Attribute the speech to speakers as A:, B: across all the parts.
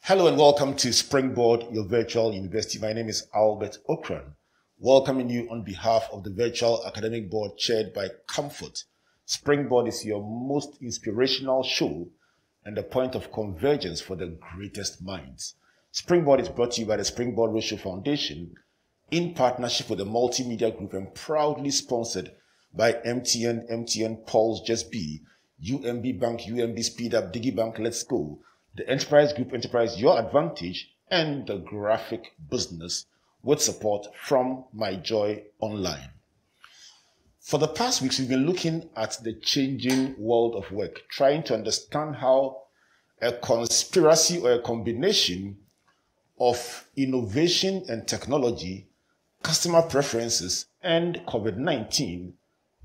A: Hello and welcome to Springboard, your virtual university. My name is Albert Ocran, welcoming you on behalf of the virtual academic board chaired by Comfort. Springboard is your most inspirational show and the point of convergence for the greatest minds. Springboard is brought to you by the Springboard Roadshow Foundation in partnership with the Multimedia Group and proudly sponsored by MTN Pulse Just Be, UMB Bank, UMB Speed Up, DigiBank Let's Go, the Enterprise Group Enterprise Your Advantage, and the Graphic Business with support from My Joy Online. For the past weeks, we've been looking at the changing world of work, trying to understand how a conspiracy or a combination of innovation and technology, customer preferences, and COVID-19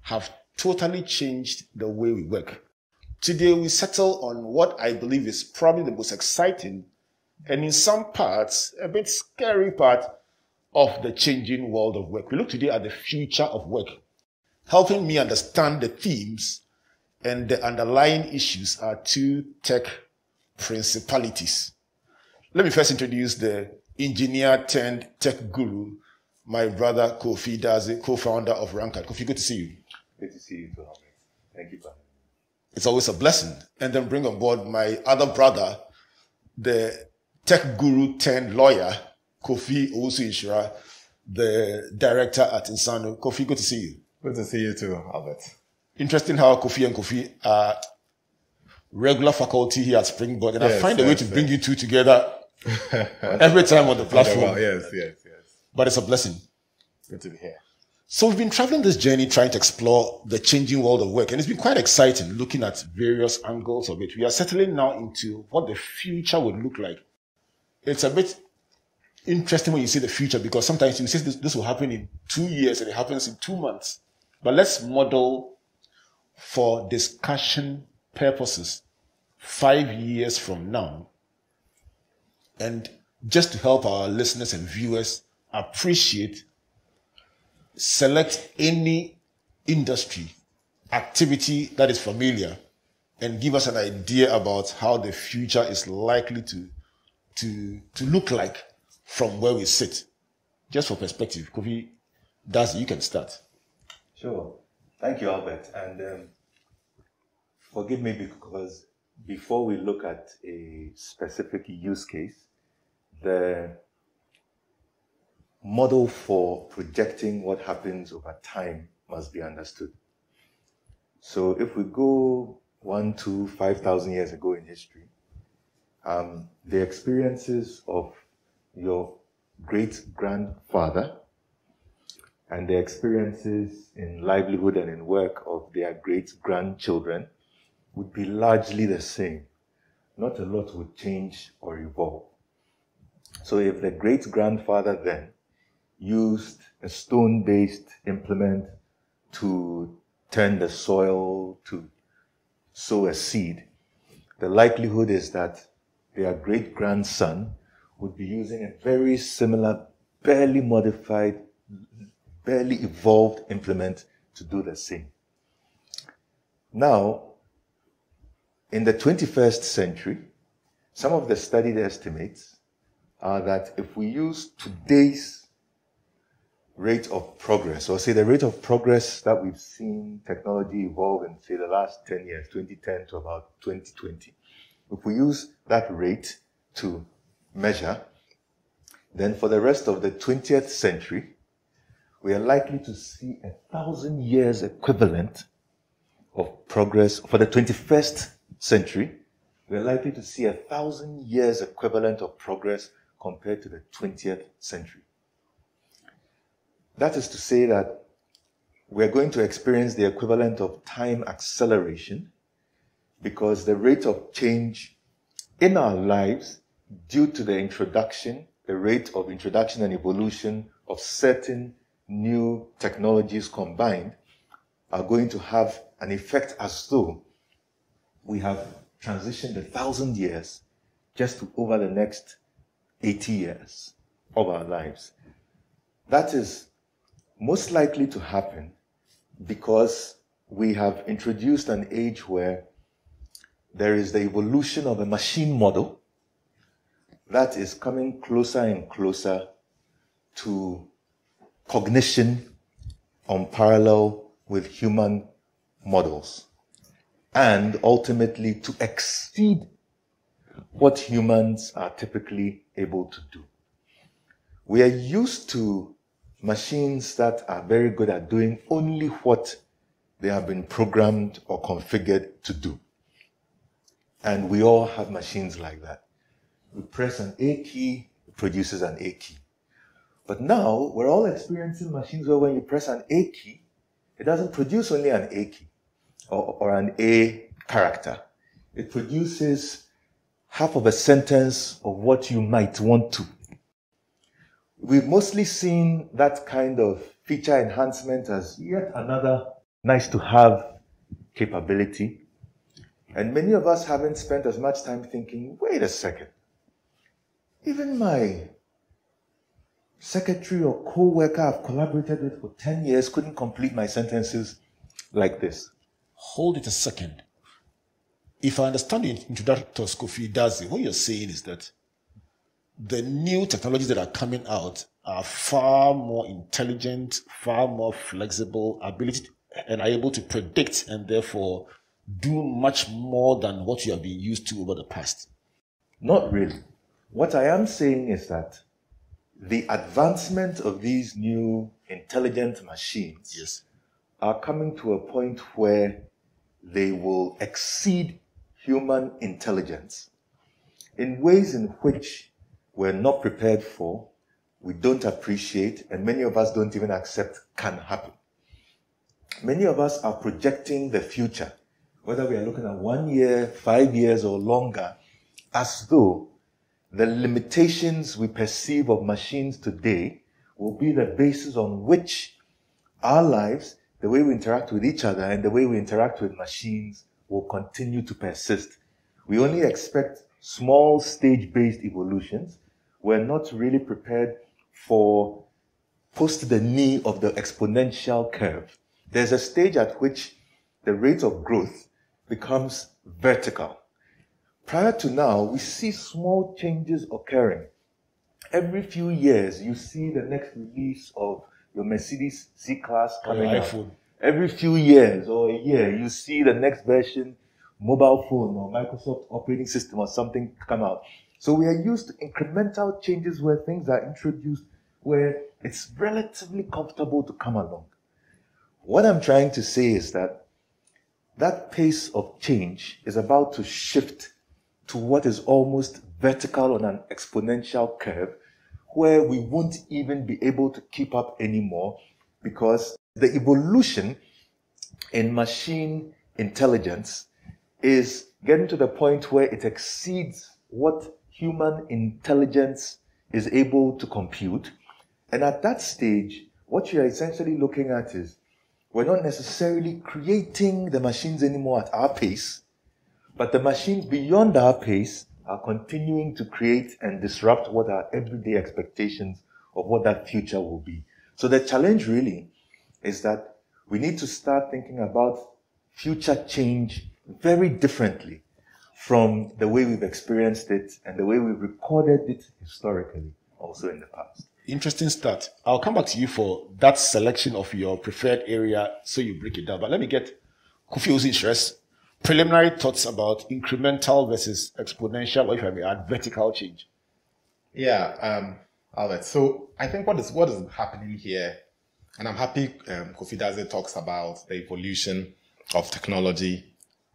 A: have totally changed the way we work. Today, we settle on what I believe is probably the most exciting and in some parts, a bit scary part of the changing world of work. We look today at the future of work. Helping me understand the themes and the underlying issues are two tech principalities. Let me first introduce the engineer turned tech guru, my brother Kofi Dadzie, co-founder of Rankat. Kofi, good to see you.
B: Good to see you too, Albert. Thank you, brother.
A: It's always a blessing. And then bring on board my other brother, the tech guru turned lawyer, Kofi Owusu-Nhyira, the director at Insano. Kofi, good to see you.
B: Good to see you too, Albert.
A: Interesting how Kofi and Kofi are regular faculty here at Springboard. And I find a way to bring you two together every time on the platform.
B: Yes.
A: But it's a blessing.
B: Good to be here.
A: So we've been traveling this journey trying to explore the changing world of work, and it's been quite exciting looking at various angles of it. We are settling now into what the future would look like. It's a bit interesting when you see the future because sometimes you say this will happen in 2 years and it happens in 2 months. But let's model for discussion purposes 5 years from now, and just to help our listeners and viewers appreciate, select any industry, activity that is familiar and give us an idea about how the future is likely to look like from where we sit. Just for perspective, Kofi Dadzie, you can start.
B: Sure. Thank you, Albert. And forgive me because before we look at a specific use case, the model for projecting what happens over time must be understood. So if we go 1 to 5,000 years ago in history, the experiences of your great-grandfather and the experiences in livelihood and in work of their great-grandchildren would be largely the same. Not a lot would change or evolve. So if the great-grandfather then used a stone-based implement to turn the soil to sow a seed, the likelihood is that their great-grandson would be using a very similar, barely modified, barely evolved implement to do the same. Now, in the 21st century, some of the studied estimates are that if we use today's rate of progress, or say the rate of progress that we've seen technology evolve in, say, the last 10 years, 2010 to about 2020, if we use that rate to measure, then for the rest of the 20th century, we are likely to see 1,000 years equivalent of progress. For the 21st century, we are likely to see 1,000 years equivalent of progress compared to the 20th century. That is to say that we're going to experience the equivalent of time acceleration because the rate of change in our lives due to the rate of introduction and evolution of certain new technologies combined are going to have an effect as though we have transitioned 1,000 years just to over the next 80 years of our lives. That is most likely to happen because we have introduced an age where there is the evolution of a machine model that is coming closer and closer to cognition on parallel with human models, and ultimately to exceed what humans are typically able to do. We are used to machines that are very good at doing only what they have been programmed or configured to do. And we all have machines like that. We press an A key, it produces an A key. But now we're all experiencing machines where when you press an A key, it doesn't produce only an A key or an A character. It produces half of a sentence of what you might want to. We've mostly seen that kind of feature enhancement as yet another nice to have capability. And many of us haven't spent as much time thinking, wait a second, even my secretary or co-worker I've collaborated with for 10 years couldn't complete my sentences like this.
A: Hold it a second. If I understand the introductor, Kofi Dadzie, what you're saying is that the new technologies that are coming out are far more intelligent, far more flexible, and are able to predict and therefore do much more than what you have been used to over the past.
B: Not really. What I am saying is that the advancement of these new intelligent machines are coming to a point where they will exceed human intelligence in ways in which we're not prepared for, we don't appreciate, and many of us don't even accept can happen. Many of us are projecting the future, whether we are looking at 1 year, 5 years, or longer, as though the limitations we perceive of machines today will be the basis on which our lives, the way we interact with each other, and the way we interact with machines will continue to persist. We only expect small stage-based evolutions. We're not really prepared for post the knee of the exponential curve. There's a stage at which the rate of growth becomes vertical. Prior to now, we see small changes occurring. Every few years, you see the next release of your Mercedes C-Class coming out. Every few years or a year, you see the next version, mobile phone or Microsoft operating system or something come out. So we are used to incremental changes where things are introduced, where it's relatively comfortable to come along. What I'm trying to say is that that pace of change is about to shift to what is almost vertical on an exponential curve, where we won't even be able to keep up anymore, because the evolution in machine intelligence is getting to the point where it exceeds what human intelligence is able to compute. And at that stage, what you're essentially looking at is we're not necessarily creating the machines anymore at our pace, but the machines beyond our pace are continuing to create and disrupt what our everyday expectations of what that future will be. So the challenge really is that we need to start thinking about future change very differently from the way we've experienced it and the way we've recorded it historically, also in the past.
A: Interesting start. I'll come back to you for that selection of your preferred area so you break it down. But let me get Kofi Owusu-Nhyira's preliminary thoughts about incremental versus exponential, or if I may add, vertical change.
C: Yeah, Albert. So I think what is happening here, and I'm happy Kofi Dadzie talks about the evolution of technology,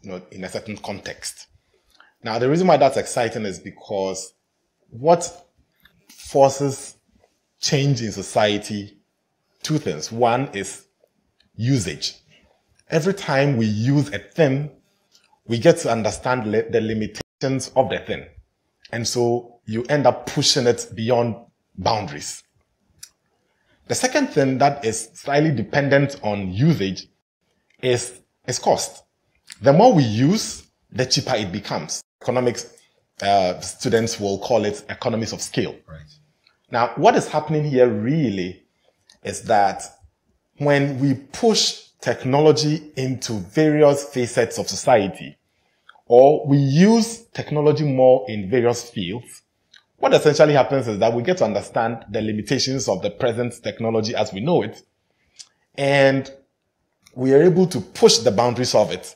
C: in a certain context. Now, the reason why that's exciting is because what forces change in society, two things. One is usage. Every time we use a thing, we get to understand the limitations of the thing. And so you end up pushing it beyond boundaries. The second thing that is slightly dependent on usage is cost. The more we use, the cheaper it becomes. Economics students will call it economies of scale.
A: Right.
C: Now, what is happening here really is that when we push technology into various facets of society, or we use technology more in various fields, what essentially happens is that we get to understand the limitations of the present technology as we know it, and we are able to push the boundaries of it.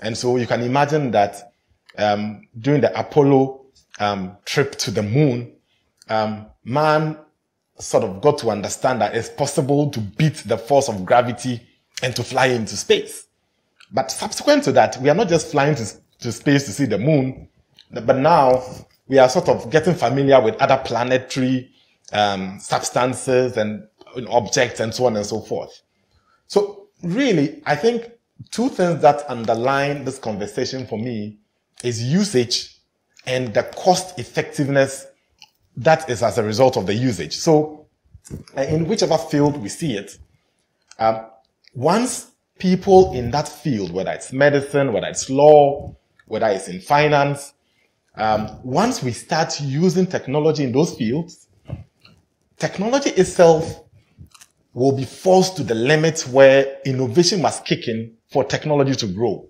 C: And so you can imagine that during the Apollo trip to the moon, man sort of got to understand that it's possible to beat the force of gravity and to fly into space. But subsequent to that, we are not just flying to space to see the moon, but now we are sort of getting familiar with other planetary substances and objects and so on and so forth. So really, I think two things that underline this conversation for me is usage and the cost effectiveness that is as a result of the usage. So in whichever field we see it, once people in that field, whether it's medicine, whether it's law, whether it's in finance, once we start using technology in those fields, technology itself will be forced to the limit where innovation must kick in for technology to grow,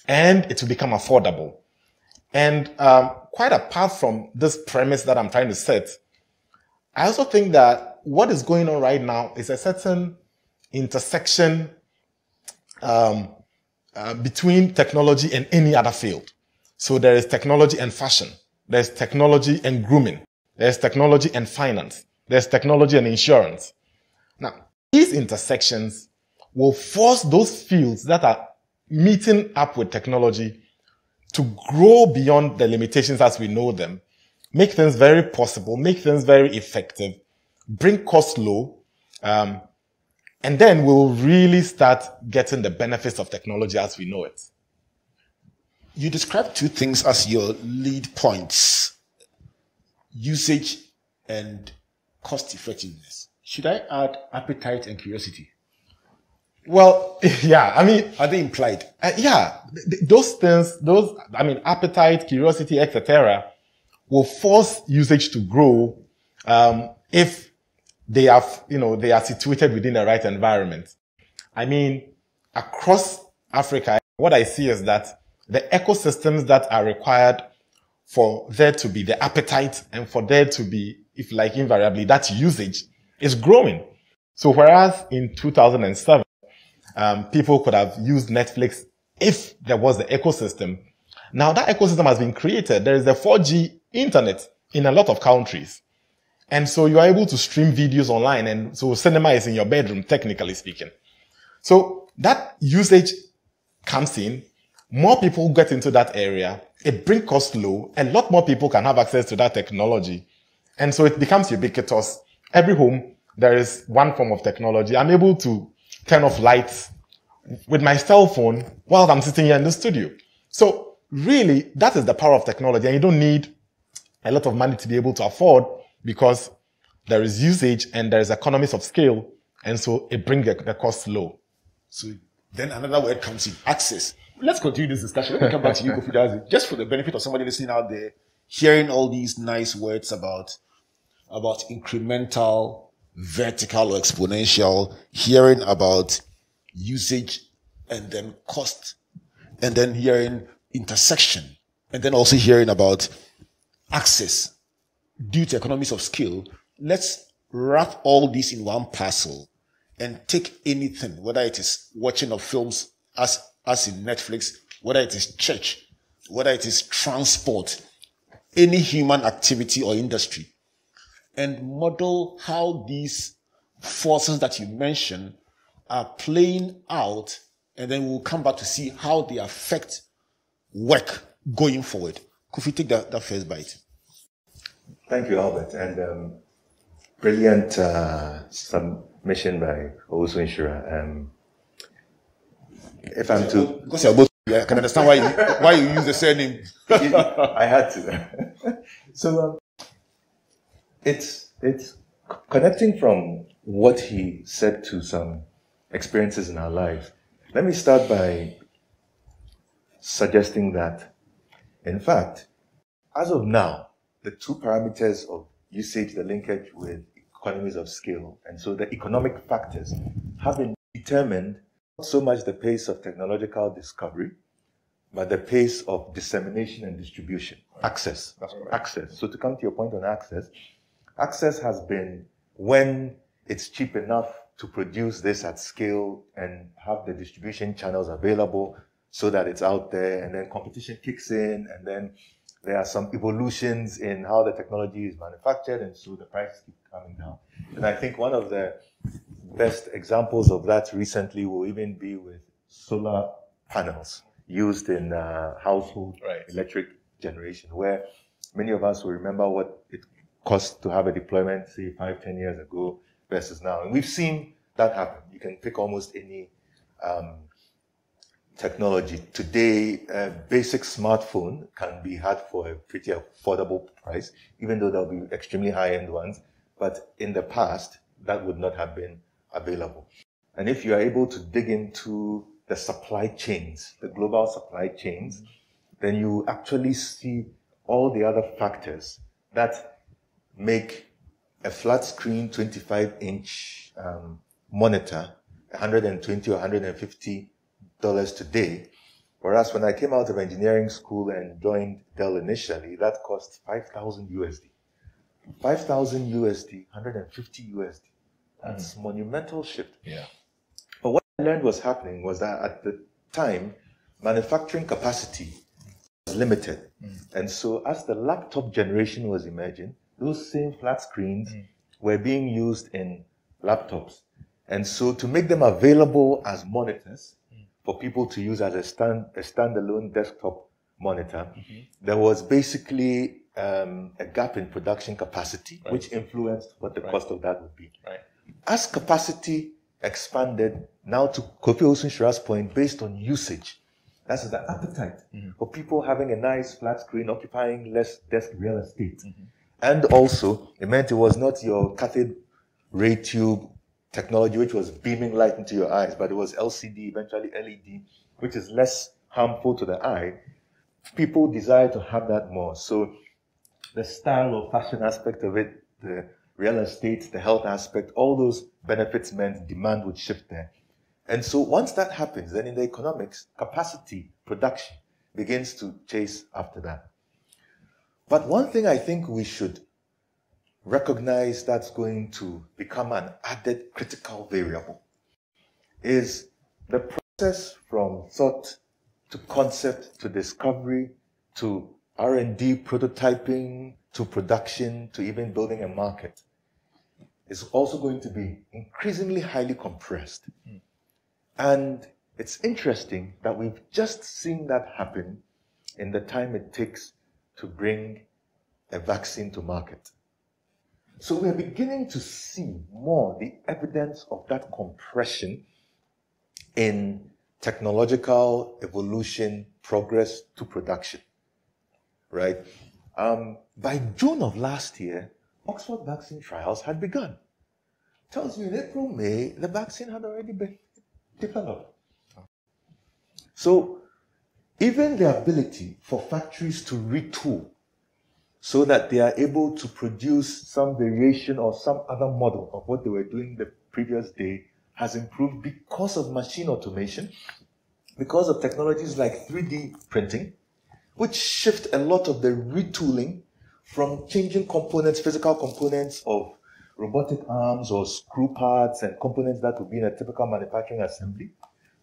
C: and it will become affordable. And quite apart from this premise that I'm trying to set, I also think that what is going on right now is a certain intersection between technology and any other field. So there is technology and fashion. There's technology and grooming. There's technology and finance. There's technology and insurance. Now, these intersections will force those fields that are meeting up with technology to grow beyond the limitations as we know them, make things very possible, make things very effective, bring costs low, and then we'll really start getting the benefits of technology as we know it.
A: You described two things as your lead points: usage and cost effectiveness. Should I add appetite and curiosity?
C: Well, yeah, I mean,
A: are they implied?
C: Yeah, those things, appetite, curiosity, etc., will force usage to grow if they are situated within the right environment. I mean, across Africa, what I see is that the ecosystems that are required for there to be the appetite and for there to be, if like invariably, that usage is growing. So whereas in 2007, people could have used Netflix if there was the ecosystem. Now that ecosystem has been created. There is a 4G internet in a lot of countries. And so you are able to stream videos online. And so cinema is in your bedroom, technically speaking. So that usage comes in. More people get into that area. It brings costs low. A lot more people can have access to that technology. And so it becomes ubiquitous. Every home, there is one form of technology. I'm able to turn off lights with my cell phone while I'm sitting here in the studio. So really, that is the power of technology. And you don't need a lot of money to be able to afford, because there is usage and there is economies of scale. And so it brings the cost low.
A: So then another word comes in: access. Let's continue this discussion. Let me come back to you, Kofi Dadzie. Just for the benefit of somebody listening out there, hearing all these nice words about incremental, vertical or exponential, hearing about usage and then cost, and then hearing intersection, and then also hearing about access due to economies of scale. Let's wrap all this in one parcel and take anything, whether it is watching of films as in Netflix, whether it is church, whether it is transport, any human activity or industry, and model how these forces that you mentioned are playing out, and then we'll come back to see how they affect work going forward. Kofi, take that first bite.
B: Thank you, Albert, and brilliant submission by Owusu-Nhyira. If I'm to,
A: because you're both, I can understand why you use the surname.
B: I had to. So it's connecting from what he said to some experiences in our life. Let me start by suggesting that, in fact, as of now, the two parameters of usage, the linkage with economies of scale, and so the economic factors have been determined not so much the pace of technological discovery, but the pace of dissemination and distribution. Access.
C: That's right.
B: Access. So to come to your point on access, access has been when it's cheap enough to produce this at scale and have the distribution channels available so that it's out there, and then competition kicks in, and then there are some evolutions in how the technology is manufactured, and so the prices keep coming down. And I think one of the best examples of that recently will even be with solar panels used in household electric generation, where many of us will remember what it cost to have a deployment, say 5-10 years ago versus now. And we've seen that happen. You can pick almost any technology. Today, a basic smartphone can be had for a pretty affordable price, even though there'll be extremely high-end ones. But in the past, that would not have been available. And if you are able to dig into the supply chains, the global supply chains, then you actually see all the other factors that make a flat screen 25-inch monitor $120 or $150 today. Whereas when I came out of engineering school and joined Dell initially, that cost 5,000 USD. 5,000 USD, 150 USD. That's monumental shift.
C: Yeah.
B: But what I learned was happening was that at the time, manufacturing capacity was limited. And so as the laptop generation was emerging, those same flat screens were being used in laptops. And so to make them available as monitors for people to use as a standalone desktop monitor, there was basically a gap in production capacity, which influenced what the cost of that would be. As capacity expanded, now to Kofi Owusu-Nhyira's point, based on usage, that's the appetite for people having a nice flat screen occupying less desk real estate. And also, it meant it was not your cathode ray tube technology, which was beaming light into your eyes, but it was LCD, eventually LED, which is less harmful to the eye. People desire to have that more. So the style or fashion aspect of it, the real estate, the health aspect, all those benefits meant demand would shift there. And so once that happens, then in the economics, capacity, production begins to chase after that. But one thing I think we should recognize that's going to become an added critical variable is the process from thought to concept to discovery to R&D prototyping to production to even building a market is also going to be increasingly highly compressed. And it's interesting that we've just seen that happen in the time it takes to bring a vaccine to market. So we're beginning to see more the evidence of that compression in technological evolution, progress to production, right? By June of last year, Oxford vaccine trials had begun. Tells you in April, May, the vaccine had already been developed. So even the ability for factories to retool so that they are able to produce some variation or some other model of what they were doing the previous day has improved because of machine automation, because of technologies like 3D printing, which shift a lot of the retooling from changing components, physical components of robotic arms or screw parts and components that would be in a typical manufacturing assembly,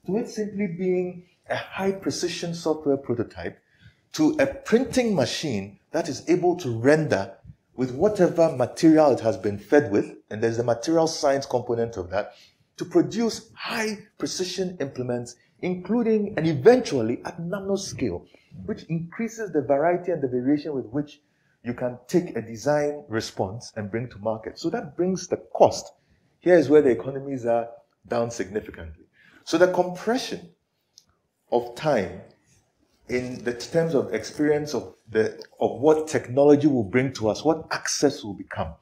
B: to it simply being a high precision software prototype to a printing machine that is able to render with whatever material it has been fed with, and there's a material science component of that, to produce high precision implements, including and eventually at nanoscale, which increases the variety and the variation with which you can take a design response and bring to market. So that brings the cost. Here is where the economies are down significantly. So the compression of time in the terms of experience of what technology will bring to us, what access will become,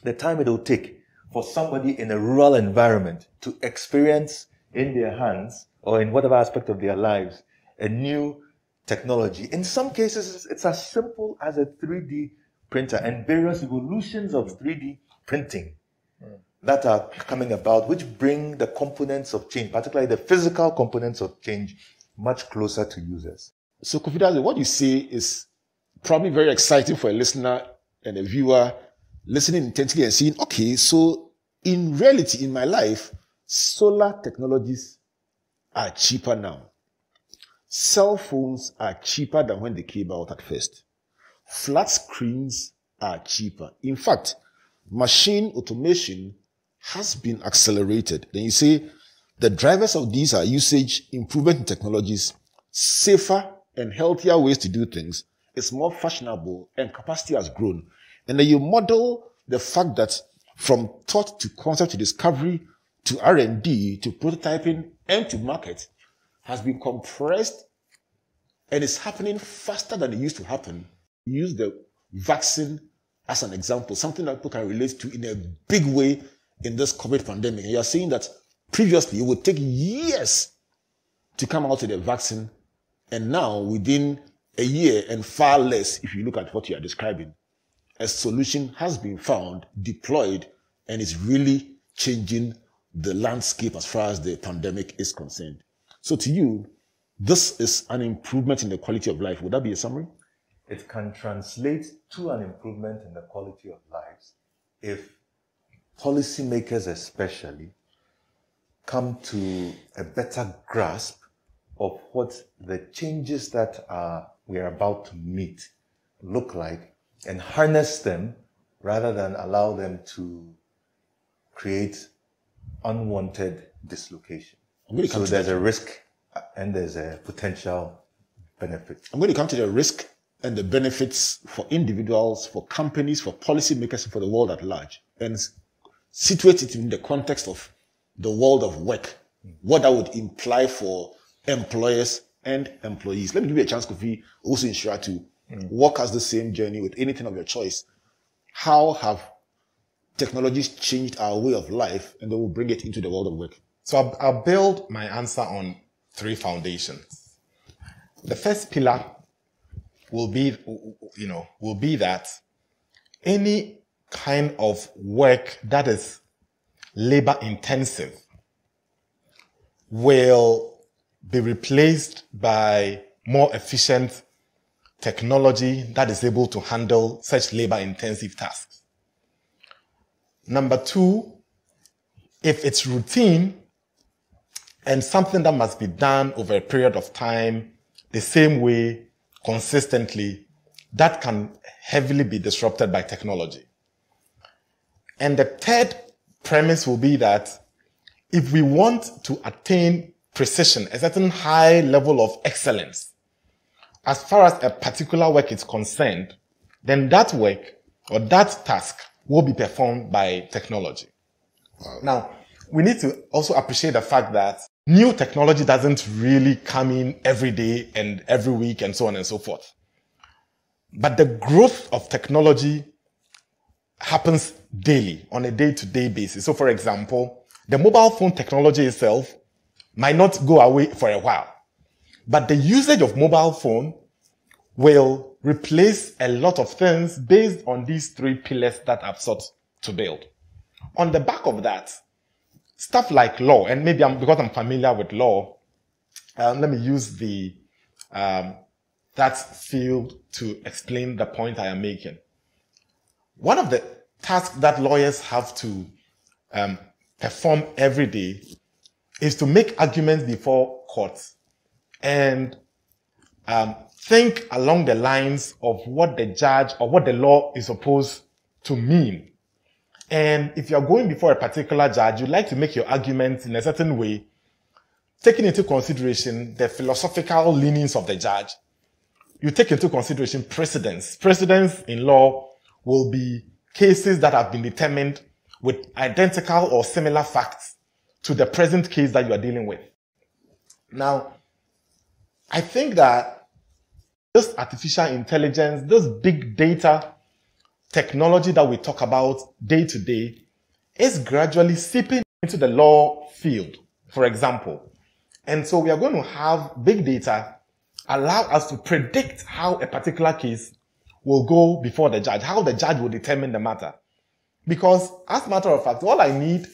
B: the time it will take for somebody in a rural environment to experience in their hands or in whatever aspect of their lives a new technology. In some cases, it's as simple as a 3D printer and various evolutions of 3D printing that are coming about, which bring the components of change, particularly the physical components of change, much closer to users.
A: So, Kofi Dadzie, what you say is probably very exciting for a listener and a viewer listening intently and saying, okay, so in reality, in my life, solar technologies are cheaper now. Cell phones are cheaper than when they came out at first. Flat screens are cheaper. In fact, machine automation has been accelerated. Then you say the drivers of these are usage, improvement in technologies, safer and healthier ways to do things. It's more fashionable and capacity has grown. And then you model the fact that from thought to concept to discovery to R&D to prototyping and to market has been compressed and it's happening faster than it used to happen. Use the vaccine as an example, something that people can relate to in a big way in this COVID pandemic. And you're saying that previously it would take years to come out with a vaccine, and now within a year and far less, if you look at what you are describing, a solution has been found, deployed, and is really changing the landscape as far as the pandemic is concerned. So to you, this is an improvement in the quality of life. Would that be a summary?
B: It can translate to an improvement in the quality of lives if policymakers especially come to a better grasp of what the changes that we are about to meet look like and harness them rather than allow them to create unwanted dislocation. So there's a risk and there's a potential benefit.
A: I'm going to come to the risk and the benefits for individuals, for companies, for policymakers, for the world at large, and situate it in the context of the world of work, what that would imply for employers and employees. Let me give you a chance, Kofi Owusu-Nhyira, to walk us the same journey with anything of your choice. How have technologies changed our way of life, and then we'll bring it into the world of work?
C: So I'll build my answer on 3 foundations. The first pillar will be that any kind of work that is labor intensive will be replaced by more efficient technology that is able to handle such labor intensive tasks. Number 2, if it's routine and something that must be done over a period of time, the same way, consistently, that can heavily be disrupted by technology. And the third premise will be that if we want to attain precision, a certain high level of excellence, as far as a particular work is concerned, then that work or that task will be performed by technology. Wow. Now, we need to also appreciate the fact that new technology doesn't really come in every day and every week and so on and so forth. But the growth of technology happens daily, on a day-to-day basis. So, for example, the mobile phone technology itself might not go away for a while, but the usage of mobile phone will replace a lot of things based on these 3 pillars that I've sought to build. On the back of that, stuff like law, and maybe because I'm familiar with law, let me use that field to explain the point I am making. One of the tasks that lawyers have to perform every day is to make arguments before courts and think along the lines of what the judge or what the law is supposed to mean. And if you're going before a particular judge, you like to make your arguments in a certain way, taking into consideration the philosophical leanings of the judge. You take into consideration precedents. Precedents in law will be cases that have been determined with identical or similar facts to the present case that you are dealing with. Now, I think that this artificial intelligence, this big data technology that we talk about day to day is gradually seeping into the law field, for example. And so we are going to have big data allow us to predict how a particular case will go before the judge, how the judge will determine the matter. Because as a matter of fact, all I need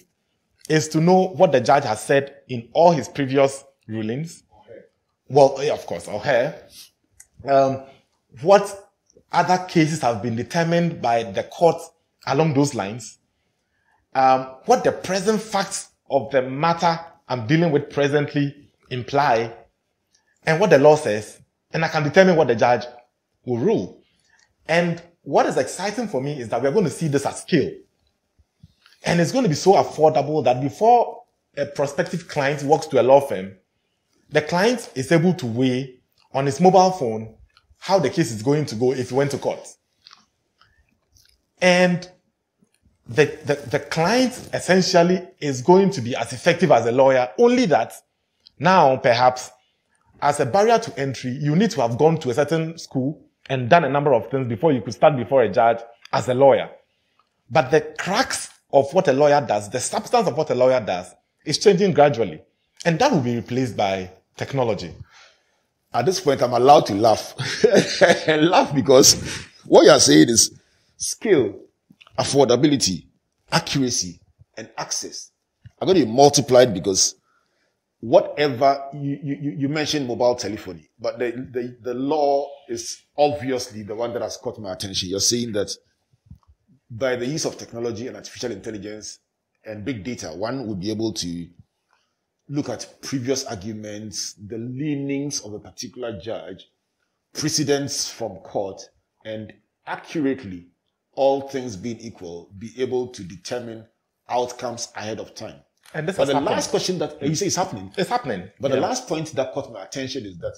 C: is to know what the judge has said in all his previous rulings, well, yeah, of course, or her, what other cases have been determined by the court along those lines, what the present facts of the matter I'm dealing with presently imply, and what the law says, and I can determine what the judge will rule. And what is exciting for me is that we're going to see this at scale. And it's going to be so affordable that before a prospective client walks to a law firm, the client is able to weigh on his mobile phone how the case is going to go if he went to court. And the client essentially is going to be as effective as a lawyer, only that now perhaps as a barrier to entry, you need to have gone to a certain school and done a number of things before you could stand before a judge as a lawyer. But the crux of what a lawyer does, the substance of what a lawyer does, is changing gradually. And that will be replaced by technology.
A: At this point, I'm allowed to laugh. And laugh because what you're saying is skill, affordability, accuracy, and access are going to be multiplied because whatever you mentioned mobile telephony, but the law is obviously the one that has caught my attention. You're saying that by the use of technology and artificial intelligence and big data, one would be able to look at previous arguments, the leanings of a particular judge, precedents from court, and accurately, all things being equal, be able to determine outcomes ahead of time.
C: And this
A: but the last question that you say is happening.
C: It's happening.
A: But the last point that caught my attention is that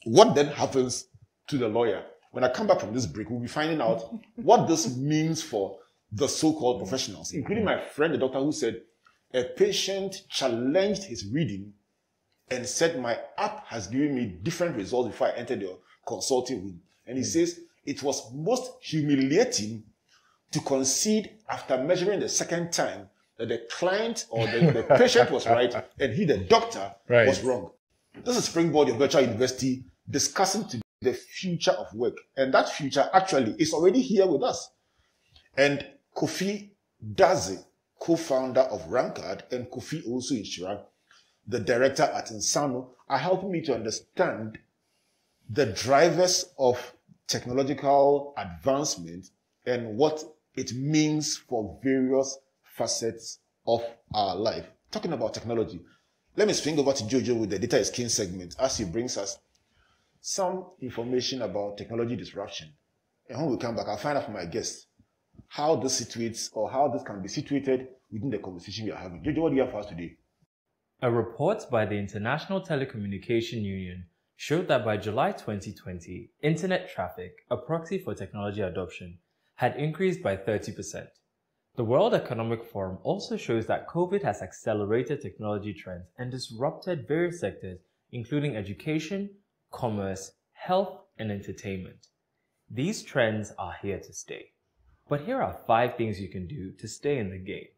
A: what then happens to the lawyer? When I come back from this break, we'll be finding out what this means for the so-called professionals, including my friend, the doctor, who said a patient challenged his reading and said, my app has given me different results before I entered the consulting room. And he says it was most humiliating to concede after measuring the second time that the client or the patient was right and he, the doctor, was wrong. This is Springboard, your virtual university, discussing today the future of work. And that future actually is already here with us. And Kofi Dadzie, co-founder of Rankard, and Kofi Owusu-Nhyira, the director at Insano, are helping me to understand the drivers of technological advancement and what it means for various facets of our life. Talking about technology, let me swing over to Jojo with the Data is King segment as he brings us some information about technology disruption. And when we come back, I'll find out from my guests how this situates or how this can be situated within the conversation we are having. Jojo, what do you have for us today?
D: A report by the International Telecommunication Union showed that by July 2020, internet traffic, a proxy for technology adoption, had increased by 30%. The World Economic Forum also shows that COVID has accelerated technology trends and disrupted various sectors, including education, commerce, health, and entertainment. These trends are here to stay. But here are 5 things you can do to stay in the game.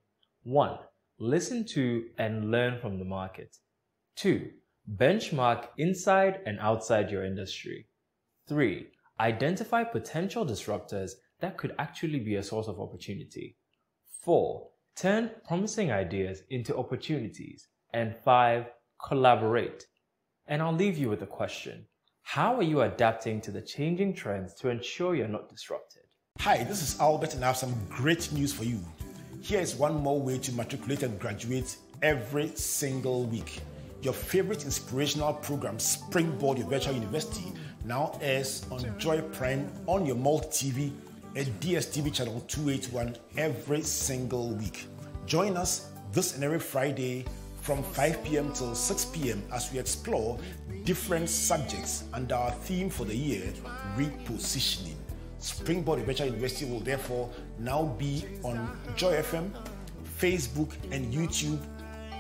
D: 1. Listen to and learn from the market. 2. Benchmark inside and outside your industry. 3. Identify potential disruptors that could actually be a source of opportunity. 4. Turn promising ideas into opportunities. And 5. Collaborate. And I'll leave you with a question. How are you adapting to the changing trends to ensure you're not disrupted?
A: Hi, this is Albert and I have some great news for you. Here is one more way to matriculate and graduate every single week. Your favorite inspirational program, Springboard, your virtual university, now airs on Joy Prime on your multi-TV at DSTV channel 281 every single week. Join us this and every Friday from 5 p.m. till 6 p.m. as we explore different subjects under our theme for the year, repositioning. Springboard Virtual University will therefore now be on Joy FM, Facebook, and YouTube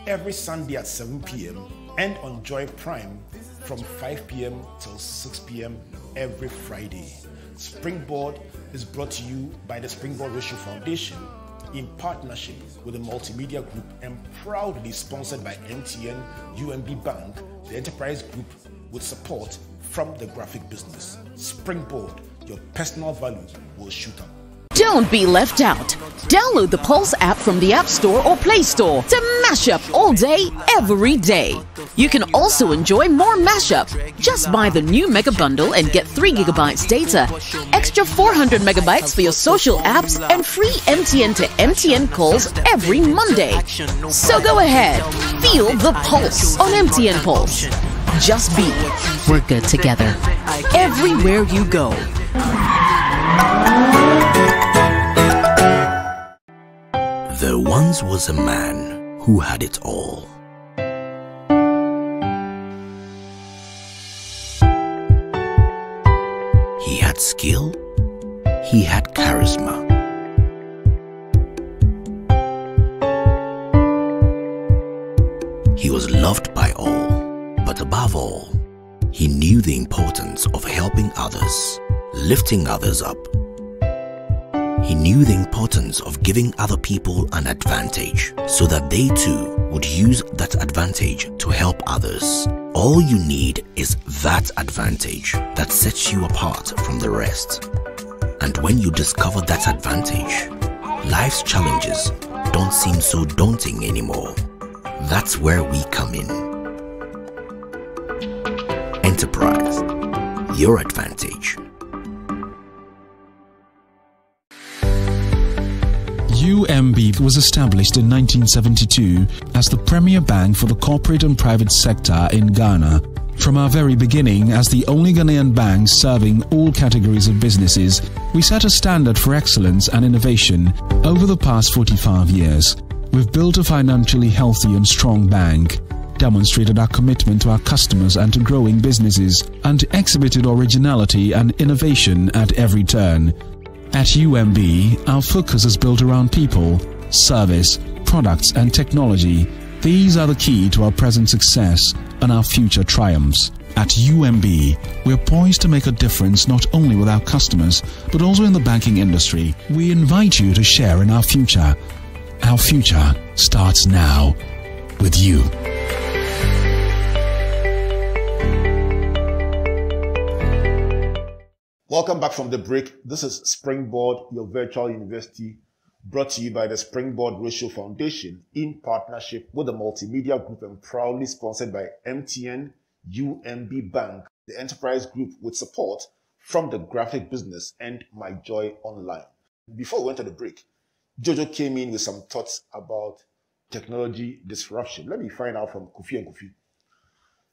A: every Sunday at 7 p.m. and on Joy Prime from 5 p.m. till 6 p.m. every Friday. Springboard is brought to you by the Springboard Ratio Foundation in partnership with the Multimedia Group and proudly sponsored by MTN, UMB Bank, the Enterprise Group, with support from the graphic business. Springboard, your personal value will shoot up.
E: Don't be left out. Download the Pulse app from the App Store or Play Store to mash up all day, every day. You can also enjoy more mashup. Just buy the new Mega Bundle and get 3 gigabytes data, extra 400 megabytes for your social apps, and free MTN to MTN calls every Monday. So go ahead, feel the pulse on MTN Pulse. Just be. We're good together. Everywhere you go.
F: There once was a man who had it all. He had skill, he had charisma. He was loved by all, but above all, he knew the importance of helping others, lifting others up. He knew the importance of giving other people an advantage so that they too would use that advantage to help others. All you need is that advantage that sets you apart from the rest. And when you discover that advantage, life's challenges don't seem so daunting anymore. That's where we come in. Enterprise, your advantage.
G: UMB was established in 1972 as the premier bank for the corporate and private sector in Ghana. From our very beginning, as the only Ghanaian bank serving all categories of businesses, we set a standard for excellence and innovation over the past 45 years. We've built a financially healthy and strong bank, demonstrated our commitment to our customers and to growing businesses, and exhibited originality and innovation at every turn. At UMB, our focus is built around people, service, products and technology. These are the key to our present success and our future triumphs. At UMB, we're poised to make a difference not only with our customers, but also in the banking industry. We invite you to share in our future. Our future starts now with you.
A: Welcome back from the break. This is Springboard, your virtual university, brought to you by the Springboard Ratio Foundation in partnership with the Multimedia Group and proudly sponsored by MTN, UMB Bank, the enterprise group with support from the graphic business and My Joy Online. Before we went to the break, Jojo came in with some thoughts about technology disruption. Let me find out from Kofi and Kofi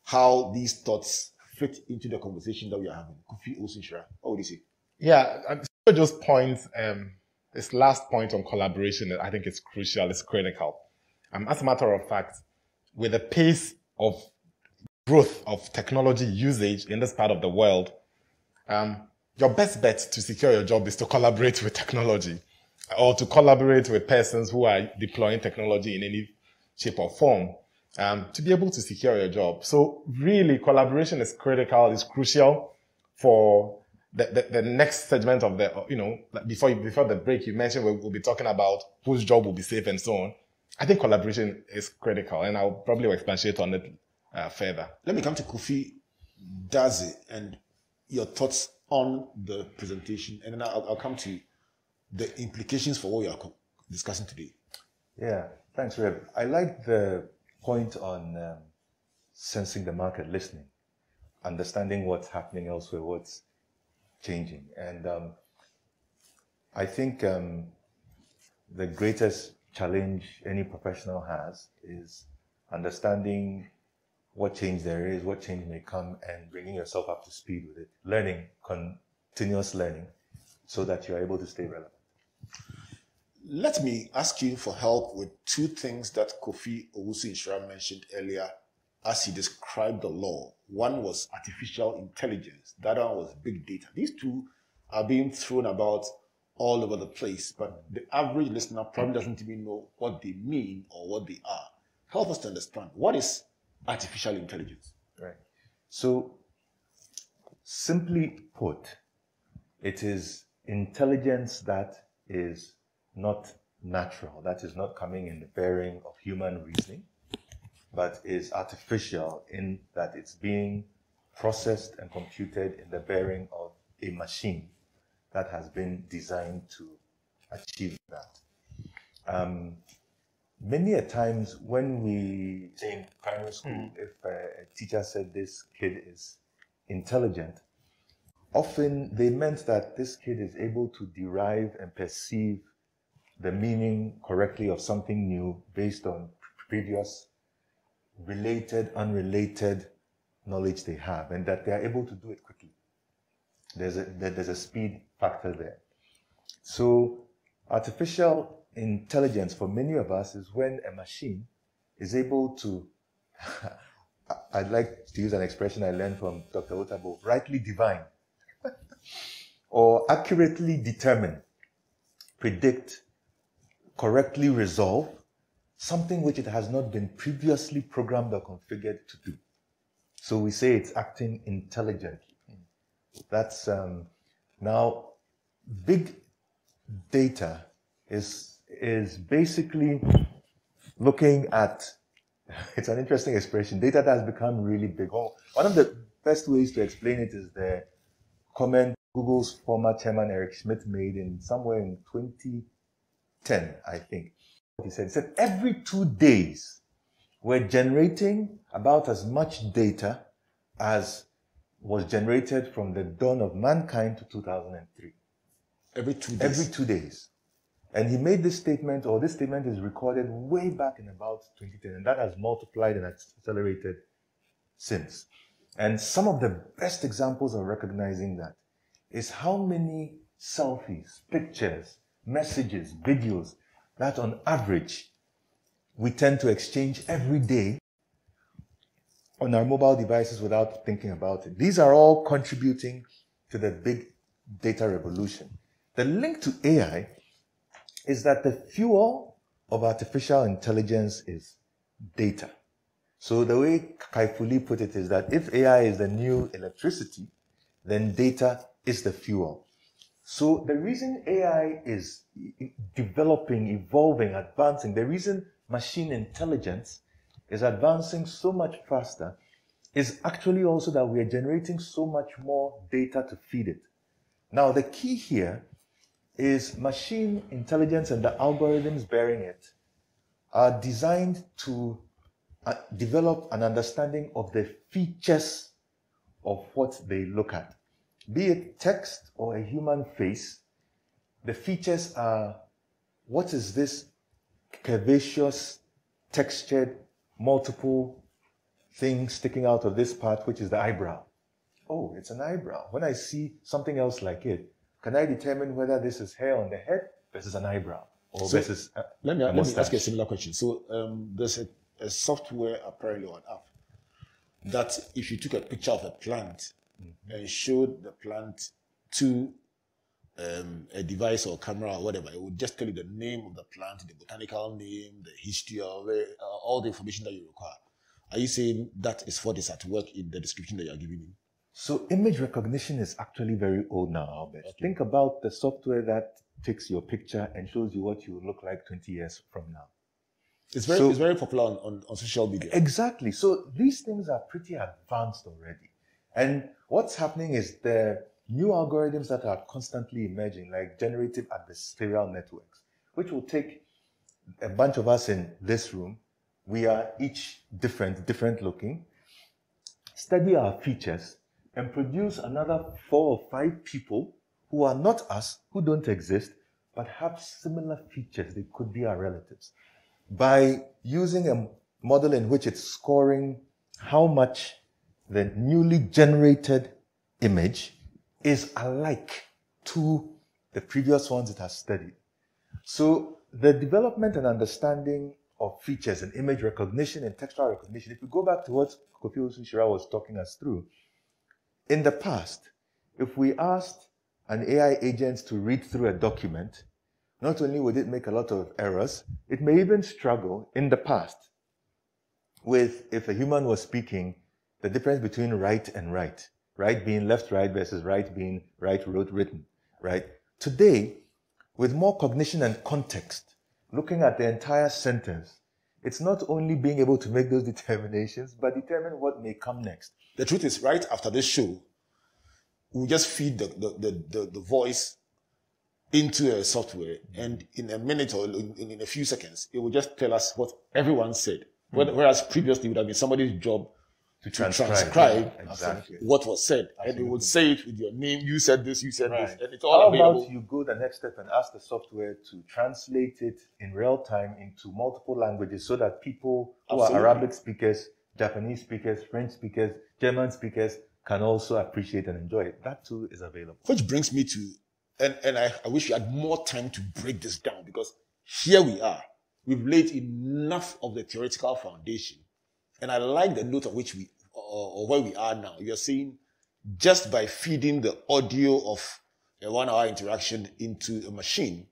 A: how these thoughts fit into the conversation that we are having. Kofi Owusu-Nhyira, what would you say?
C: Yeah, Jojo's point, this last point on collaboration, I think is crucial, it's critical. As a matter of fact, with the pace of growth of technology usage in this part of the world, your best bet to secure your job is to collaborate with technology or to collaborate with persons who are deploying technology in any shape or form. To be able to secure your job. So really, collaboration is critical, is crucial for the next segment of the, before the break, you mentioned we'll be talking about whose job will be safe and so on. I think collaboration is critical, and I'll probably expatiate on it further.
A: Let me come to Kofi Dadzie and your thoughts on the presentation, and then I'll come to the implications for what we are discussing today.
B: Yeah, thanks, Reb. I like the point on sensing the market, listening, understanding what's happening elsewhere, what's changing. And I think the greatest challenge any professional has is understanding what change there is, what change may come, and bringing yourself up to speed with it. Learning, continuous learning, so that you're able to stay relevant.
A: Let me ask you for help with two things that Kofi Owusu-Nhyira mentioned earlier as he described the law. One was artificial intelligence. The other one was big data. These two are being thrown about all over the place, but the average listener probably doesn't even know what they mean or what they are. Help us to understand. What is artificial intelligence?
B: Right. So, simply put, it is intelligence that is not natural, that is not coming in the bearing of human reasoning, but is artificial in that it's being processed and computed in the bearing of a machine that has been designed to achieve that. many a times when we say in primary school, if a teacher said this kid is intelligent, often they meant that this kid is able to derive and perceive the meaning correctly of something new based on previous related, unrelated knowledge they have, and that they are able to do it quickly. There's a speed factor there. So artificial intelligence for many of us is when a machine is able to, I'd like to use an expression I learned from Dr. Otabo, rightly divine, or accurately determine, predict, correctly resolve something which it has not been previously programmed or configured to do. So we say it's acting intelligently. That's now big data is basically looking at, it's an interesting expression, data that has become really big. One of the best ways to explain it is the comment Google's former chairman Eric Schmidt made in somewhere in 2010, I think. He said every 2 days we're generating about as much data as was generated from the dawn of mankind to 2003.
A: Every 2 days?
B: Every 2 days. And he made this statement, or this statement is recorded way back in about 2010, and that has multiplied and accelerated since. And some of the best examples of recognizing that is how many selfies, pictures, messages, videos that on average we tend to exchange every day on our mobile devices without thinking about it. These are all contributing to the big data revolution. The link to AI is that the fuel of artificial intelligence is data. So the way Kaifuli put it is that if AI is the new electricity, then data is the fuel. So the reason AI is developing, evolving, advancing, the reason machine intelligence is advancing so much faster is actually also that we are generating so much more data to feed it. Now the key here is machine intelligence and the algorithms bearing it are designed to develop an understanding of the features of what they look at. Be it text or a human face, the features are, what is this curvaceous, textured, multiple things sticking out of this part, which is the eyebrow? Oh, it's an eyebrow. When I see something else like it, can I determine whether this is hair on the head versus an eyebrow? Or versus
A: let me ask you a similar question. So there's a software, apparently, or an app, that if you took a picture of a plant and showed the plant to a device or camera or whatever, it would just tell you the name of the plant, the botanical name, the history, or all the information that you require. Are you saying that is what is at work in the description that you are giving him?
B: So image recognition is actually very old now, Albert. Okay. Think about the software that takes your picture and shows you what you look like 20 years from now.
A: It's very popular on social media.
B: Exactly. So these things are pretty advanced already. And what's happening is the new algorithms that are constantly emerging, like generative adversarial networks, which will take a bunch of us in this room. We are each different looking, study our features, and produce another 4 or 5 people who are not us, who don't exist, but have similar features. They could be our relatives. By using a model in which it's scoring how much the newly generated image is alike to the previous ones it has studied. So the development and understanding of features and image recognition and textual recognition, if we go back to what Kofi Owusu-Nhyira was talking us through, in the past, if we asked an AI agent to read through a document, not only would it make a lot of errors, it may even struggle in the past with, if a human was speaking, the difference between right and right. Right being left right versus right being right wrote written, right? Today, with more cognition and context, looking at the entire sentence, it's not only being able to make those determinations, but determine what may come next.
A: The truth is, right after this show, we'll just feed the voice into a software, and in a minute or in a few seconds, it will just tell us what everyone said. Whereas previously it would have been somebody's job to transcribe
B: exactly
A: what was said. Absolutely. And it would say it with your name, you said this, you said this, and it's all
B: How
A: available.
B: about you go the next step and ask the software to translate it in real time into multiple languages so that people who are Arabic speakers, Japanese speakers, French speakers, German speakers can also appreciate and enjoy it. That too is available.
A: Which brings me to, and I wish we had more time to break this down, because here we are. We've laid enough of the theoretical foundation. And I like the note of which or where we are now. You're saying just by feeding the audio of a 1 hour interaction into a machine,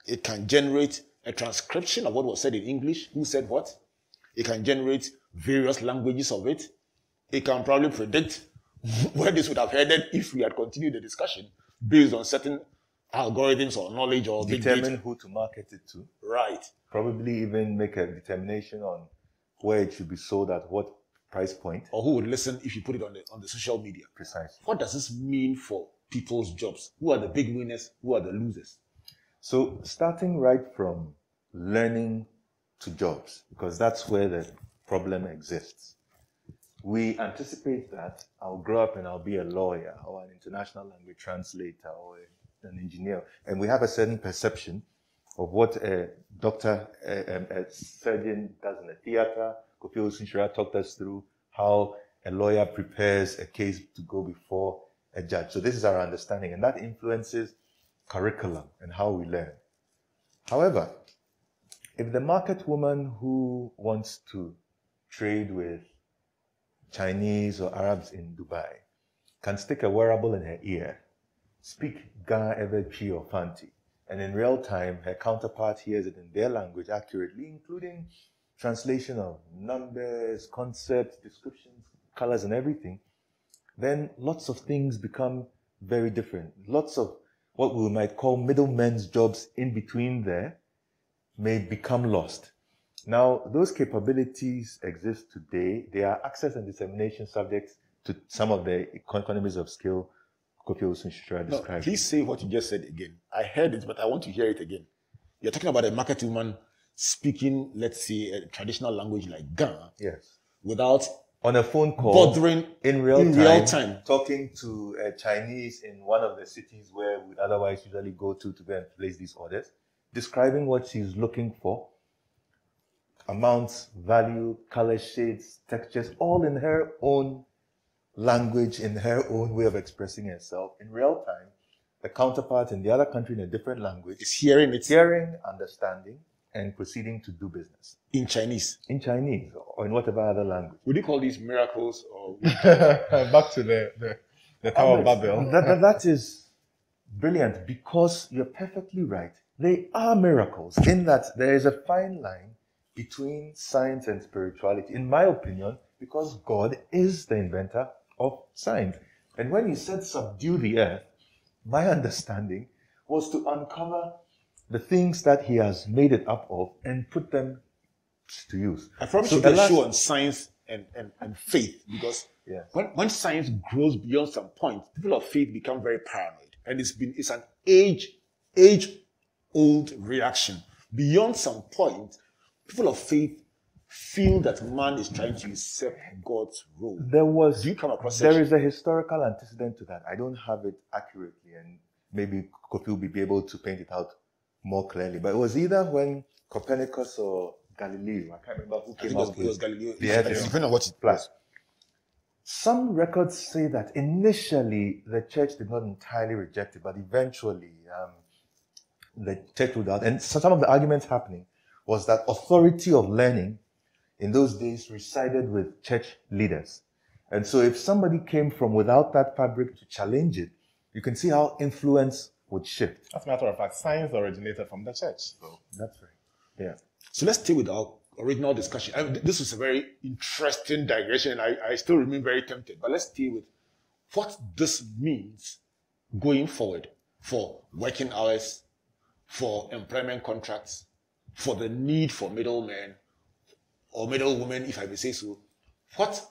A: it can generate a transcription of what was said in English, who said what. It can generate various languages of it. It can probably predict where this would have headed if we had continued the discussion based on certain algorithms or knowledge or
B: determine who to market it to.
A: Right.
B: Probably even make a determination on where it should be sold at what price point.
A: Or who would listen if you put it on the social media.
B: Precisely.
A: What does this mean for people's jobs? Who are the big winners? Who are the losers?
B: So starting right from learning to jobs, because that's where the problem exists. We anticipate that I'll grow up and I'll be a lawyer or an international language translator or an engineer. And we have a certain perception of what a doctor, a surgeon does in a theater. Kofi Owusu-Nhyira talked us through how a lawyer prepares a case to go before a judge. So this is our understanding, and that influences curriculum and how we learn. However, if the market woman who wants to trade with Chinese or Arabs in Dubai can stick a wearable in her ear, speak Ga Ever Chi or Fanti, and in real time, her counterpart hears it in their language accurately, including translation of numbers, concepts, descriptions, colors, and everything, then lots of things become very different. Lots of what we might call middlemen's jobs in between there may become lost. Now, those capabilities exist today. They are access and dissemination subjects to some of the economies of skill Kofi Owusu-Nhyira described.
A: Please say what you just said again. I heard it, but I want to hear it again. You're talking about a market woman speaking, let's say, a traditional language like Ga.
B: Yes.
A: Without
B: on a phone call,
A: bothering
B: in real time, talking to a Chinese in one of the cities where we'd otherwise usually go to go and place these orders, describing what she's looking for, amounts, value, color shades, textures, all in her own language, in her own way of expressing herself in real time. The counterpart in the other country in a different language
A: is hearing,
B: understanding, and proceeding to do business.
A: In Chinese?
B: In Chinese, or in whatever other language.
A: Would you call these miracles? Or
C: back to the Tower of Babel?
B: That is brilliant, because you're perfectly right. They are miracles in that there is a fine line between science and spirituality, in my opinion, because God is the inventor of science. And when he said subdue the earth, my understanding was to uncover the things that he has made it up of and put them to use.
A: I promise you a show on science and faith, because when science grows beyond some point, people of faith become very paranoid. And it's an age-old reaction. Beyond some point, people of faith feel that man is trying to usurp God's role. Do you come across
B: there is a historical antecedent to that. I don't have it accurately, and maybe Kofi will be able to paint it out more clearly. But it was either when Copernicus or Galileo, I can't remember who came up with it.
A: Was Galileo.
B: Depending on what it was. Some records say that initially the church did not entirely reject it, but eventually the church would out. And so some of the arguments happening was that authority of learning in those days resided with church leaders. And so if somebody came from without that fabric to challenge it, you can see how influence would shift.
C: As a matter of fact, science originated from the church.
B: So that's right. Yeah.
A: So let's stay with our original discussion. This was a very interesting digression, and I still remain very tempted. But let's stay with what this means going forward for working hours, for employment contracts, for the need for middlemen or middlewomen, if I may say so. What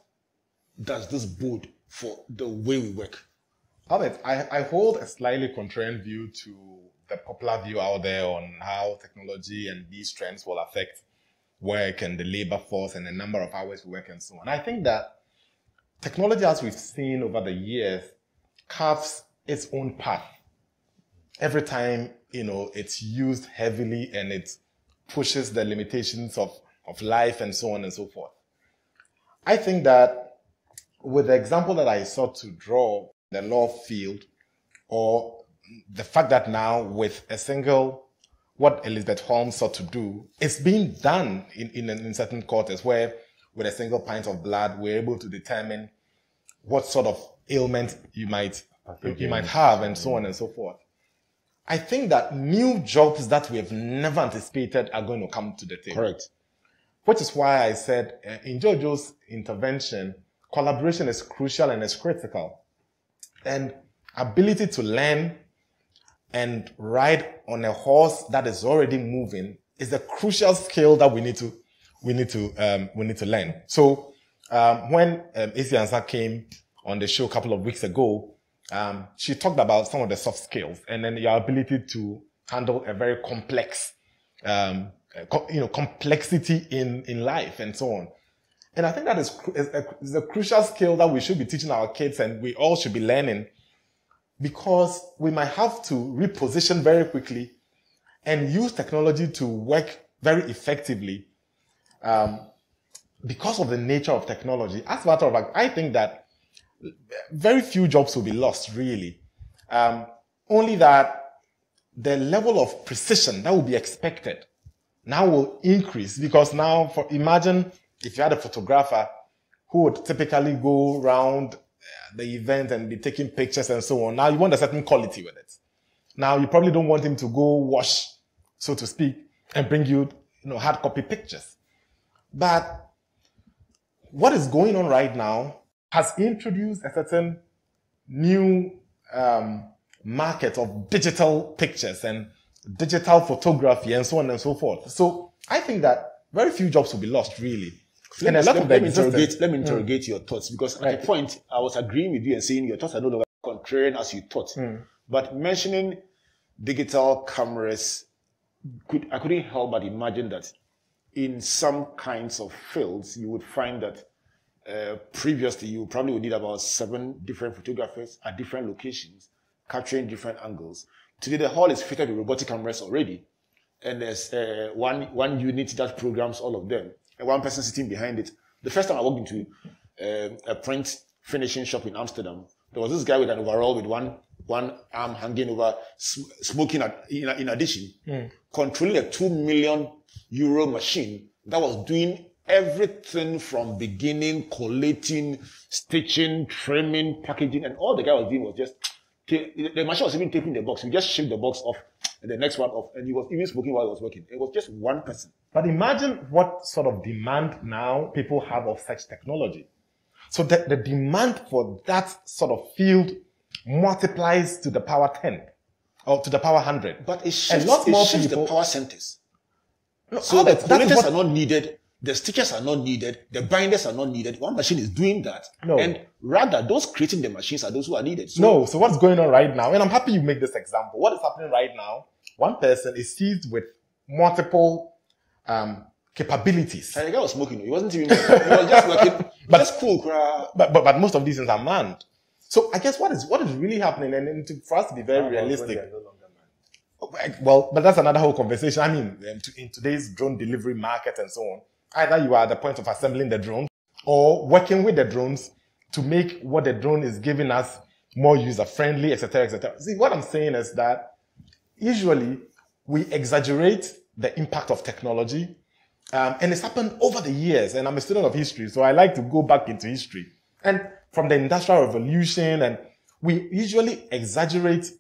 A: does this bode for the way we work?
C: Albert, I hold a slightly contrarian view to the popular view out there on how technology and these trends will affect work and the labor force and the number of hours we work and so on. I think that technology, as we've seen over the years, carves its own path. Every time, it's used heavily and it pushes the limitations of life and so on and so forth. I think that with the example that I sought to draw, the law field, or the fact that now with a single, what Elizabeth Holmes sought to do, it's being done in certain quarters where with a single pint of blood, we're able to determine what sort of ailment you might have and so on and so forth. I think that new jobs that we have never anticipated are going to come to the table.
A: Correct.
C: Which is why I said in Jojo's intervention, collaboration is crucial and is critical. And ability to learn and ride on a horse that is already moving is a crucial skill that we need to learn. So when Isi Ansah came on the show a couple of weeks ago, she talked about some of the soft skills and then your ability to handle a very complex, complexity in life and so on. And I think that is a crucial skill that we should be teaching our kids and we all should be learning, because we might have to reposition very quickly and use technology to work very effectively because of the nature of technology. As a matter of fact, I think that very few jobs will be lost, really. Only that the level of precision that will be expected now will increase, because now, imagine if you had a photographer who would typically go around the event and be taking pictures and so on. Now you want a certain quality with it. Now you probably don't want him to go wash, so to speak, and bring you, hard copy pictures. But what is going on right now has introduced a certain new market of digital pictures and digital photography and so on and so forth. So I think that very few jobs will be lost, really.
A: Let me interrogate your thoughts, because at the point I was agreeing with you and saying your thoughts are no longer contrarian as you thought. But mentioning digital cameras, I couldn't help but imagine that in some kinds of fields you would find that previously you probably would need about 7 different photographers at different locations capturing different angles. Today the hall is fitted with robotic cameras already, and there's one unit that programs all of them. And one person sitting behind it. The first time I walked into a print finishing shop in Amsterdam, there was this guy with an overall with one arm hanging over, smoking in addition, controlling a €2 million machine that was doing everything from beginning, collating, stitching, trimming, packaging, and all the guy was doing was just, the machine was even taking the box. We just shipped the box off and the next one off, and he was even smoking while he was working. It was just one person. But imagine what sort of demand now people have of such technology. So that the demand for that sort of field multiplies to the power 10 or to the power 100. But it shifts, the power centers. No, so the collators are not needed, the stickers are not needed, the binders are not needed. One machine is doing that. No. And rather, those creating the machines are those who are needed. So what's going on right now, and I'm happy you make this example. What is happening right now, one person is seized with multiple capabilities. And the guy was smoking. He wasn't even, he was just working. But that's cool. But most of these things are manned. So I guess what is really happening, and for us to be very realistic. Well, but that's another whole conversation. I mean, in today's drone delivery market and so on, either you are at the point of assembling the drone or working with the drones to make what the drone is giving us more user-friendly, etc., etc. See, what I'm saying is that usually we exaggerate the impact of technology, and it's happened over the years. And I'm a student of history, so I like to go back into history. And from the Industrial Revolution, and we usually exaggerate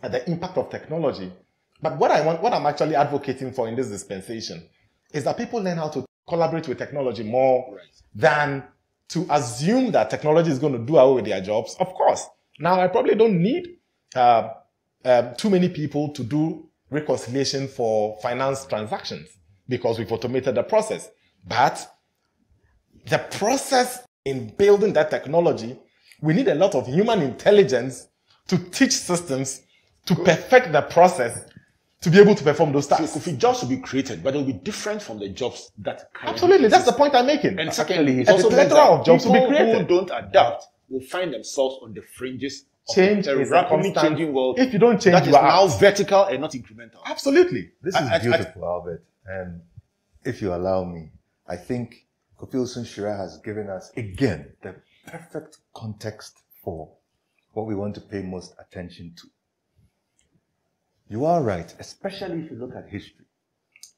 A: the impact of technology. But what I'm actually advocating for in this dispensation is that people learn how to collaborate with technology more than to assume that technology is going to do away with their jobs. Of course. Now, I probably don't need too many people to do reconciliation for finance transactions because we've automated the process. But the process in building that technology, we need a lot of human intelligence to teach systems
C: to perfect the process to be able to perform those tasks.
A: So Kofi, jobs will be created, but they'll be different from the jobs that
C: Absolutely, that's the point I'm making.
A: And secondly,
C: it's also a plethora of jobs to be created.
A: People who don't adapt will find themselves on the fringes
C: change
A: of a
C: is
A: rapidly
C: a constant,
A: changing world.
C: If you don't change,
A: that is now vertical and not incremental.
C: Absolutely.
B: This is beautiful, Albert. And if you allow me, I think Kofi Owusu-Nhyira has given us, again, the perfect context for what we want to pay most attention to. You are right, especially if you look at history,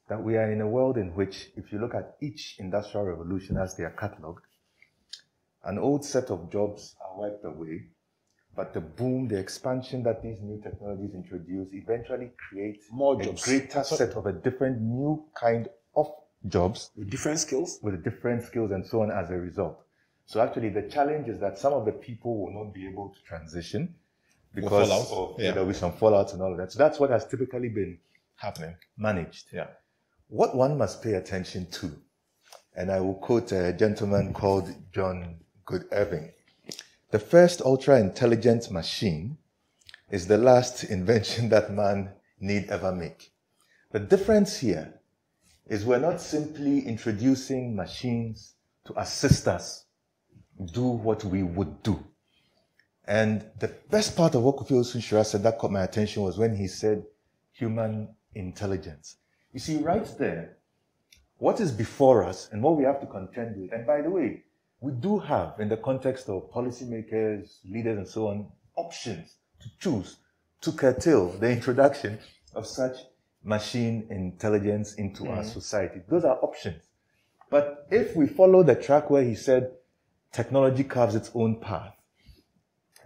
B: that we are in a world in which, if you look at each industrial revolution as they are catalogued, an old set of jobs are wiped away, but the boom, the expansion that these new technologies introduce eventually create
A: more jobs,
B: a greater set of a different new kind of jobs.
A: With different skills?
B: With different skills and so on as a result. So actually the challenge is that some of the people will not be able to transition because there'll be some fallouts and all of that. So that's what has typically been managed.
C: Yeah.
B: What one must pay attention to, and I will quote a gentleman called John Good Irving, the first ultra-intelligent machine is the last invention that man need ever make. The difference here is we're not simply introducing machines to assist us do what we would do. And the best part of what Kofi Owusu-Nhyira said that caught my attention was when he said human intelligence. You see, right there, what is before us and what we have to contend with, and by the way, we do have, in the context of policymakers, leaders, and so on, options to choose to curtail the introduction of such machine intelligence into our society. Those are options. But if we follow the track where he said technology carves its own path,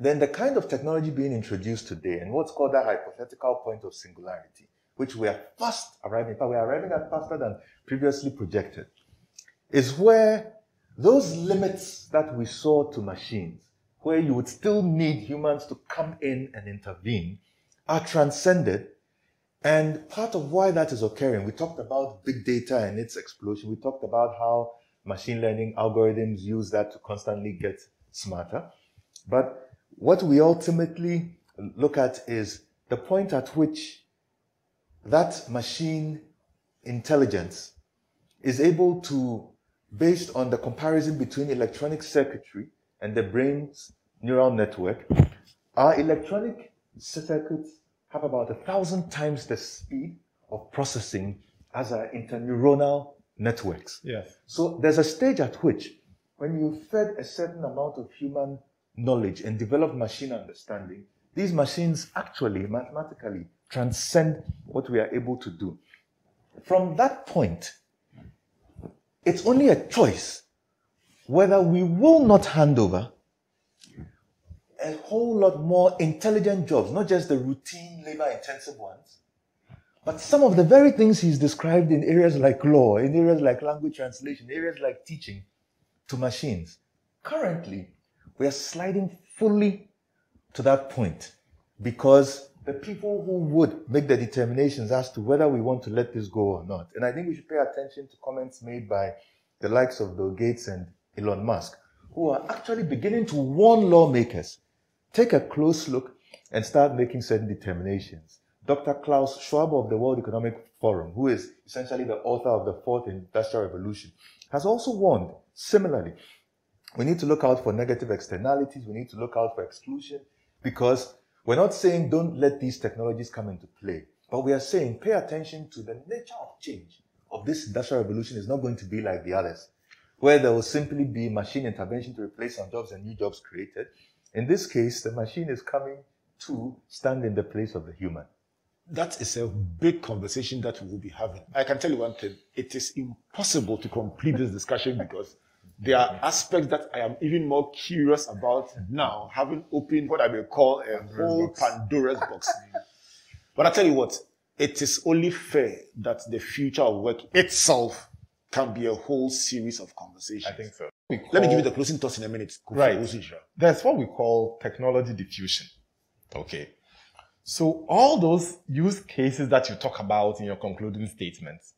B: then the kind of technology being introduced today and what's called that hypothetical point of singularity, which we are fast arriving, but we are arriving at faster than previously projected, is where those limits that we saw to machines, where you would still need humans to come in and intervene, are transcended. And part of why that is occurring, we talked about big data and its explosion. We talked about how machine learning algorithms use that to constantly get smarter. But what we ultimately look at is the point at which that machine intelligence is able to, based on the comparison between electronic circuitry and the brain's neural network, our electronic circuits have about 1,000 times the speed of processing as our interneuronal networks.
C: Yes.
B: So there's a stage at which, when you fed a certain amount of human knowledge and developed machine understanding, these machines actually, mathematically, transcend what we are able to do. From that point, it's only a choice whether we will not hand over a whole lot more intelligent jobs, not just the routine labor-intensive ones, but some of the very things he's described in areas like law, in areas like language translation, areas like teaching, to machines. Currently, we are sliding fully to that point because the people who would make the determinations as to whether we want to let this go or not. And I think we should pay attention to comments made by the likes of Bill Gates and Elon Musk, who are actually beginning to warn lawmakers, take a close look and start making certain determinations. Dr. Klaus Schwab of the World Economic Forum, who is essentially the author of the Fourth Industrial Revolution, has also warned similarly. We need to look out for negative externalities. We need to look out for exclusion, because we're not saying don't let these technologies come into play, but we are saying pay attention to the nature of change of this industrial revolution is not going to be like the others, where there will simply be machine intervention to replace some jobs and new jobs created. In this case, the machine is coming to stand in the place of the human.
A: That is a big conversation that we will be having. I can tell you one thing. It is impossible to complete this discussion because there are aspects that I am even more curious about now, having opened what I may call a whole Pandora's box. But I tell you what, it is only fair that the future of work itself can be a whole series of conversations.
C: I think so.
A: Let me give you the closing thoughts in a minute.
C: Right. That's what we call technology diffusion. Okay. So all those use cases that you talk about in your concluding statements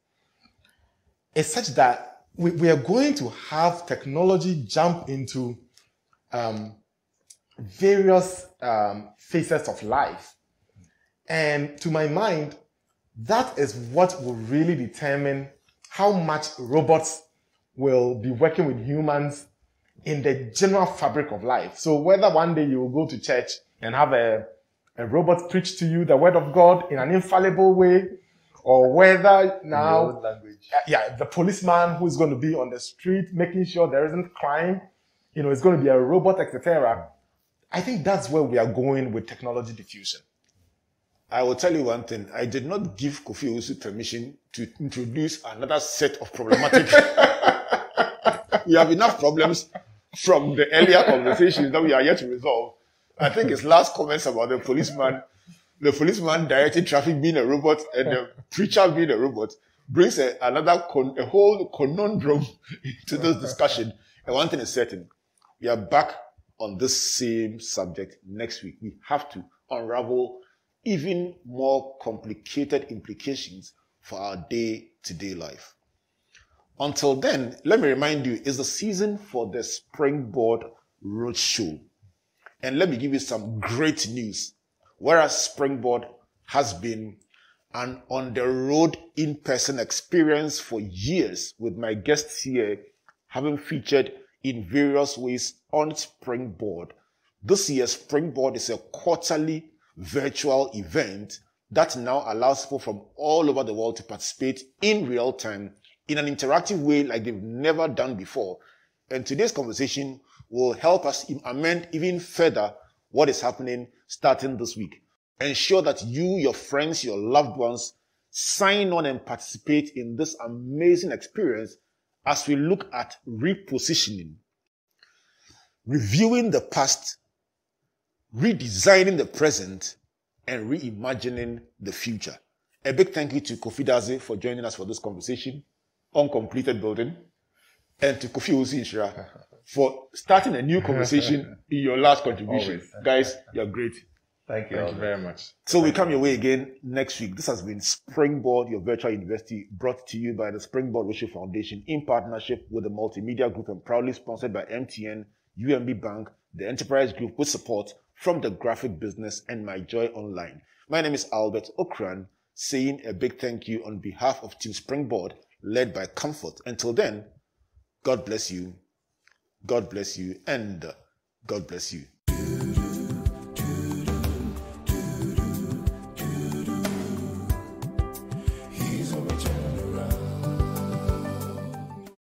C: is such that we are going to have technology jump into various phases of life. And to my mind, that is what will really determine how much robots will be working with humans in the general fabric of life. So whether one day you will go to church and have a robot preach to you the word of God in an infallible way, or whether now, the policeman who's going to be on the street making sure there isn't crime, it's going to be a robot, etc. I think that's where we are going with technology diffusion.
A: I will tell you one thing. I did not give Kofi Owusu permission to introduce another set of problematic. We have enough problems from the earlier conversations that we are yet to resolve. I think his last comments about the policeman directing traffic being a robot and the preacher being a robot brings a whole conundrum into this discussion. And one thing is certain, we are back on this same subject next week. We have to unravel even more complicated implications for our day-to-day life. Until then, let me remind you, it's the season for the Springboard Roadshow. And let me give you some great news. Whereas Springboard has been an on-the-road in-person experience for years, with my guests here having featured in various ways on Springboard, this year's Springboard is a quarterly virtual event that now allows people from all over the world to participate in real time in an interactive way like they've never done before. And today's conversation will help us amend even further what is happening starting this week. Ensure that you, your friends, your loved ones sign on and participate in this amazing experience as we look at repositioning, reviewing the past, redesigning the present, and reimagining the future. A big thank you to Kofi Dadzie for joining us for this conversation on completed building, and to Kofi Owusu-Nhyira for starting a new conversation in your last contribution. Guys, you're great.
B: Thank you.
C: Thank you very much.
A: So we come your way again next week. This has been Springboard, your virtual university, brought to you by the Springboard Roadshow Foundation in partnership with the Multimedia Group and proudly sponsored by MTN, UMB Bank, the Enterprise Group, with support from the Graphic Business and My Joy Online. My name is Albert Ocran, saying a big thank you on behalf of Team Springboard, led by Comfort. Until then, God bless you, and God bless you.